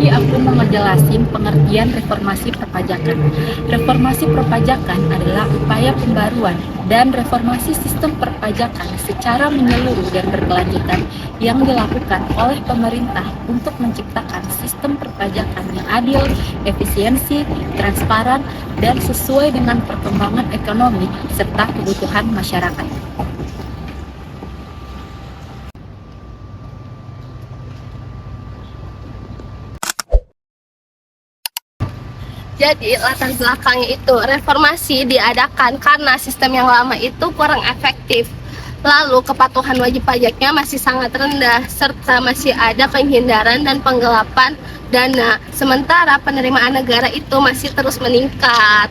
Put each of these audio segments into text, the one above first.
Jadi aku mau ngejelasin pengertian reformasi perpajakan. Reformasi perpajakan adalah upaya pembaruan dan reformasi sistem perpajakan secara menyeluruh dan berkelanjutan yang dilakukan oleh pemerintah untuk menciptakan sistem perpajakan yang adil, efisiensi, transparan, dan sesuai dengan perkembangan ekonomi serta kebutuhan masyarakat. Jadi latar belakangnya itu reformasi diadakan karena sistem yang lama itu kurang efektif. Lalu kepatuhan wajib pajaknya masih sangat rendah serta masih ada penghindaran dan penggelapan dana. Sementara penerimaan negara itu masih terus meningkat.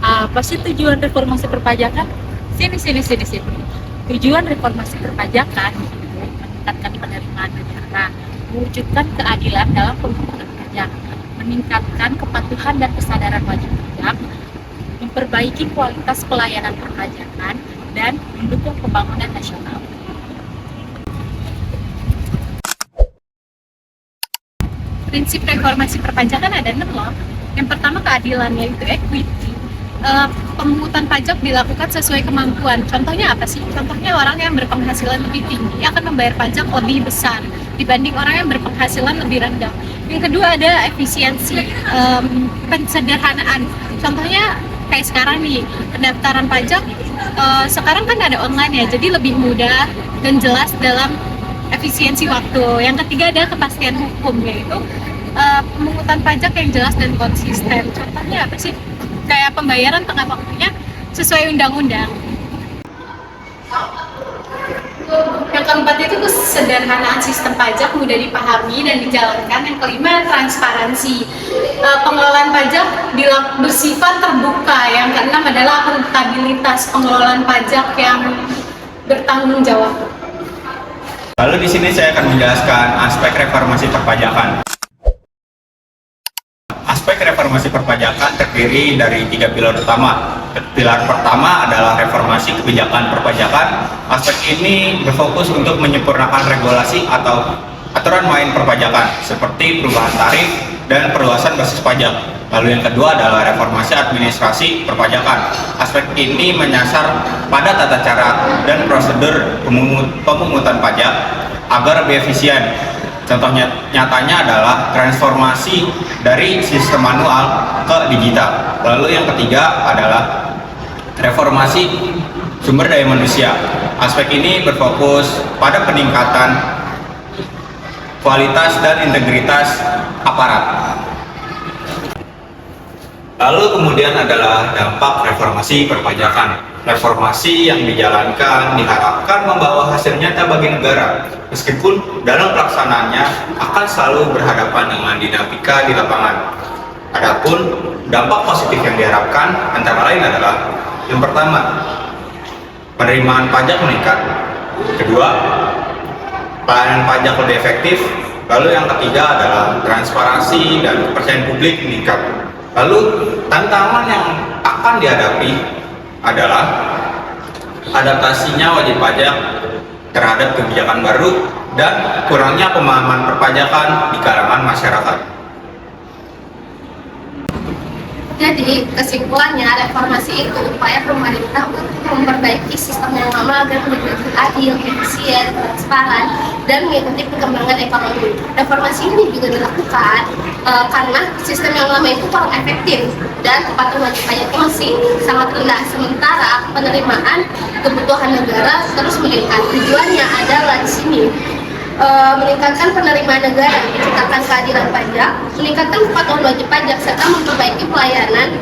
Apa sih tujuan reformasi perpajakan? Sini. Tujuan reformasi perpajakan itu meningkatkan penerimaan negara, mewujudkan keadilan dalam penggunaan pajak, meningkatkan kepatuhan dan kesadaran wajib pajak, memperbaiki kualitas pelayanan perpajakan, dan mendukung pembangunan nasional. Prinsip reformasi perpajakan ada 6 loh. Yang pertama keadilan, yaitu equity. Pemungutan pajak dilakukan sesuai kemampuan. Contohnya apa sih? Contohnya orang yang berpenghasilan lebih tinggi akan membayar pajak lebih besar dibanding orang yang berpenghasilan lebih rendah. Yang kedua ada efisiensi, pensederhanaan. Contohnya kayak sekarang nih, pendaftaran pajak sekarang kan ada online ya, jadi lebih mudah dan jelas dalam efisiensi waktu. Yang ketiga ada kepastian hukum, yaitu pemungutan pajak yang jelas dan konsisten. Contohnya apa sih? Kayak pembayaran tengah waktunya sesuai undang-undang. Yang keempat itu kesederhanaan sistem pajak, mudah dipahami dan dijalankan. Yang kelima transparansi, pengelolaan pajak bersifat terbuka. Yang keenam adalah akuntabilitas, pengelolaan pajak yang bertanggung jawab. Lalu di sini saya akan menjelaskan aspek reformasi perpajakan. Aspek reformasi perpajakan terdiri dari 3 pilar utama. Pilar pertama adalah reformasi kebijakan perpajakan. Aspek ini berfokus untuk menyempurnakan regulasi atau aturan main perpajakan seperti perubahan tarif dan perluasan basis pajak. Lalu yang kedua adalah reformasi administrasi perpajakan. Aspek ini menyasar pada tata cara dan prosedur pemungutan pajak agar lebih efisien. Contohnya nyatanya adalah transformasi dari sistem manual ke digital. Lalu yang ketiga adalah reformasi sumber daya manusia. Aspek ini berfokus pada peningkatan kualitas dan integritas aparat. Lalu kemudian adalah dampak reformasi perpajakan. Reformasi yang dijalankan diharapkan membawa hasil nyata bagi negara, meskipun dalam pelaksanaannya akan selalu berhadapan dengan dinamika di lapangan. Adapun dampak positif yang diharapkan antara lain adalah: yang pertama, penerimaan pajak meningkat; kedua, pelayanan pajak lebih efektif; lalu yang ketiga adalah transparansi dan kepercayaan publik meningkat. Lalu tantangan yang akan dihadapi adalah adaptasinya wajib pajak terhadap kebijakan baru dan kurangnya pemahaman perpajakan di kalangan masyarakat. Jadi kesimpulannya, reformasi itu upaya pemerintah untuk memperbaiki sistem yang lama agar lebih adil, efisien, transparan, dan mengikuti perkembangan ekonomi. Reformasi ini juga dilakukan karena sistem yang lama itu kurang efektif dan kepatuhan wajib pajaknya masih sangat rendah. Sementara penerimaan kebutuhan negara terus meningkat. Tujuannya adalah di sini meningkatkan penerimaan negara, menciptakan keadilan pajak, meningkatkan kepatuhan wajib pajak, serta memperbaiki pelayanan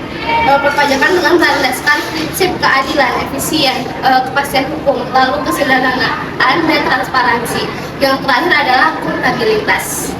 perpajakan dengan melandaskan prinsip keadilan, efisien, kepastian hukum, lalu kesederhanaan dan transparansi. Yang terakhir adalah akuntabilitas.